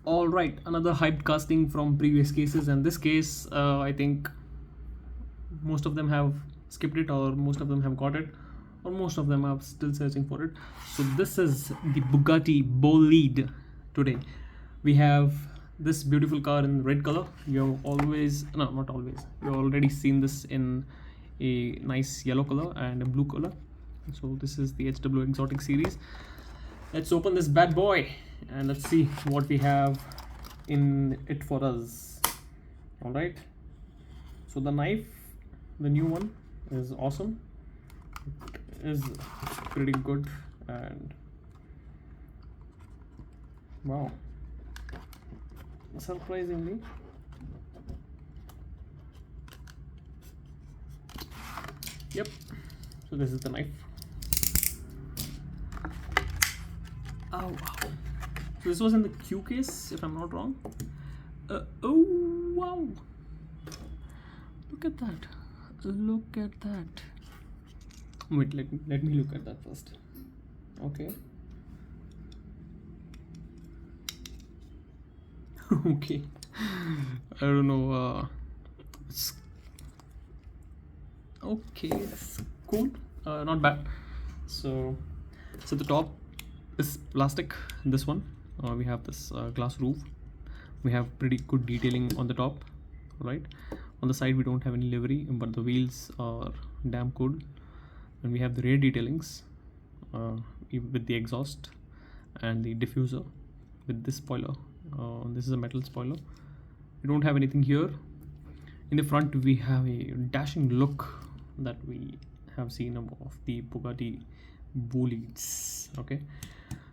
All right, another hyped casting from previous cases, and this case, I think most of them have skipped it, or most of them have got it, or most of them are still searching for it. So this is the Bugatti Bolide. Today we have this beautiful car in red color. You've always, no, not always, you've already seen this in a nice yellow color and a blue color. So this is the HW Exotic series. Let's open this bad boy and let's see what we have in it for us. All right, so the knife, the new one, is awesome. It is pretty good, and wow, surprisingly, yep, so this is the knife. Oh wow, so this was in the Q case, if I'm not wrong. Oh wow, look at that, look at that. Wait, let me look at that first. Okay. Okay, I don't know, it's okay, it's cool, not bad. So the top is plastic. This one, we have this glass roof. We have pretty good detailing on the top, right? On the side we don't have any livery, but the wheels are damn good. And we have the rear detailings with the exhaust and the diffuser with this spoiler. This is a metal spoiler. We don't have anything here. In the front we have a dashing look that we have seen of the Bugatti Bolides. Okay,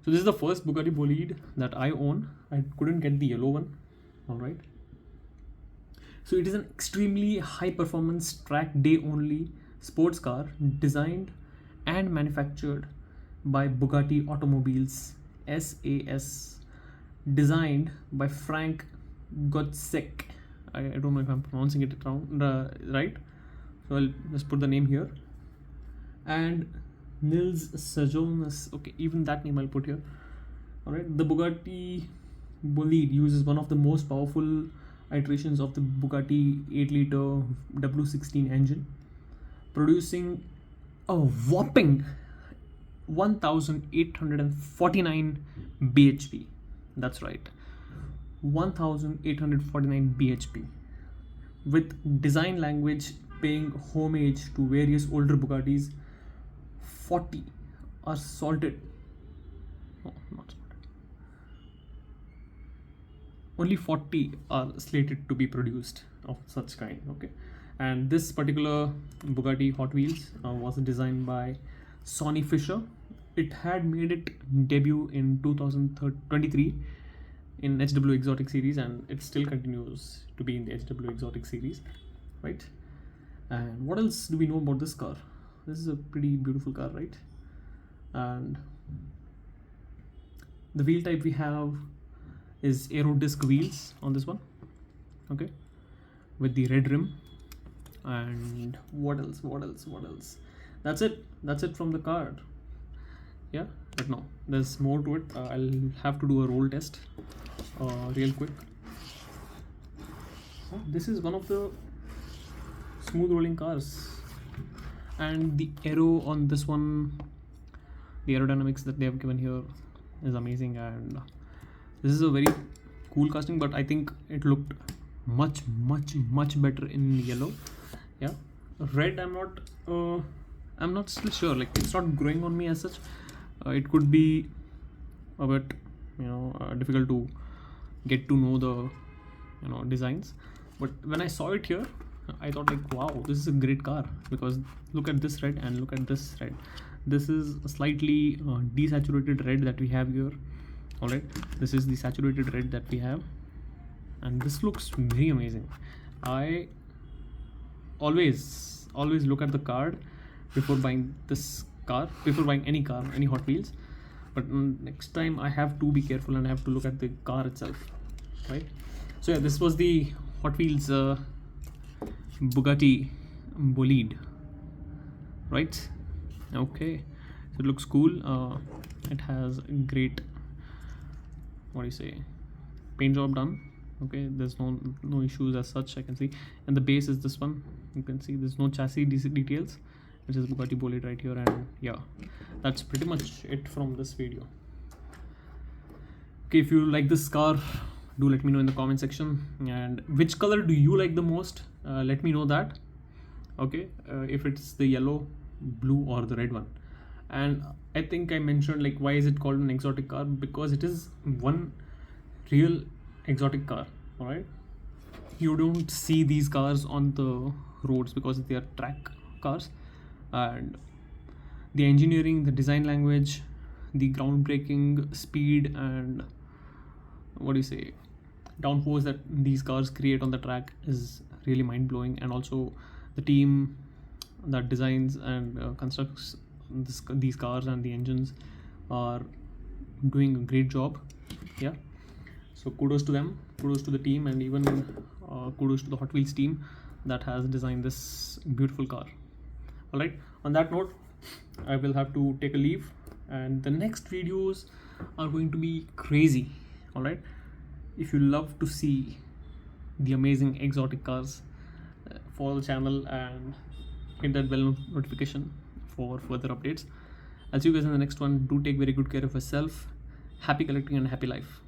so this is the first Bugatti Bolide that I own. I couldn't get the yellow one. All right, so it is an extremely high performance track day only sports car designed and manufactured by Bugatti Automobiles SAS, designed by Frank Gotzek. I don't know if I'm pronouncing it right, so I'll just put the name here. And Nils Sajonas, okay, even that name I'll put here. All right, the Bugatti Bolide uses one of the most powerful iterations of the Bugatti 8-liter W16 engine, producing a whopping 1849 bhp. That's right, 1849 bhp, with design language paying homage to various older Bugattis. 40 are salted, no, not salted, only 40 are slated to be produced of such kind. Okay, and this particular Bugatti Hotwheels was designed by Sonny Fisher. It had made its debut in 2023 in HW Exotic series, and it still continues to be in the HW Exotic series, right? And what else do we know about this car? This is a pretty beautiful car, right? And the wheel type we have is aero disc wheels on this one. Okay, with the red rim. And what else? That's it from the car. Yeah, but no, there's more to it. I'll have to do a roll test real quick. This is one of the smooth rolling cars, and the aero on this one, the aerodynamics that they have given here is amazing. And this is a very cool casting, but I think it looked much better in yellow. Yeah, red, I'm not still sure, like it's not growing on me as such. It could be a bit difficult to get to know the designs, but when I saw it here, I thought like, wow, this is a great car, because look at this red and look at this red. This is a slightly desaturated red that we have here. All right, this is the saturated red that we have, and this looks very amazing. I always look at the card before buying this car, before buying any car, any Hot Wheels. But next time I have to be careful and I have to look at the car itself, right? So yeah, this was the Hot Wheels Bugatti Bolide, right? Okay, so it looks cool. It has great, what do you say, paint job done. Okay, there's no issues as such, I can see. And the base is this one. You can see there's no chassis details. It is Bugatti Bolide right here. And yeah, that's pretty much it from this video. Okay, if you like this car, do let me know in the comment section. And which color do you like the most? Let me know that. Okay, if it's the yellow, blue, or the red one. And I think I mentioned like why is it called an exotic car, because it is one real exotic car. All right, you don't see these cars on the roads because they are track cars. And the engineering, the design language, the groundbreaking speed, and what do you say, downforce that these cars create on the track is really mind-blowing. And also the team that designs and constructs these cars and the engines are doing a great job. Yeah, so kudos to them, kudos to the team, and even kudos to the Hot Wheels team that has designed this beautiful car. All right, on that note, I will have to take a leave, and the next videos are going to be crazy. All right, if you love to see the amazing exotic cars, follow the channel and hit that bell notification for further updates. I'll see you guys in the next one. Do take very good care of yourself. Happy collecting and happy life.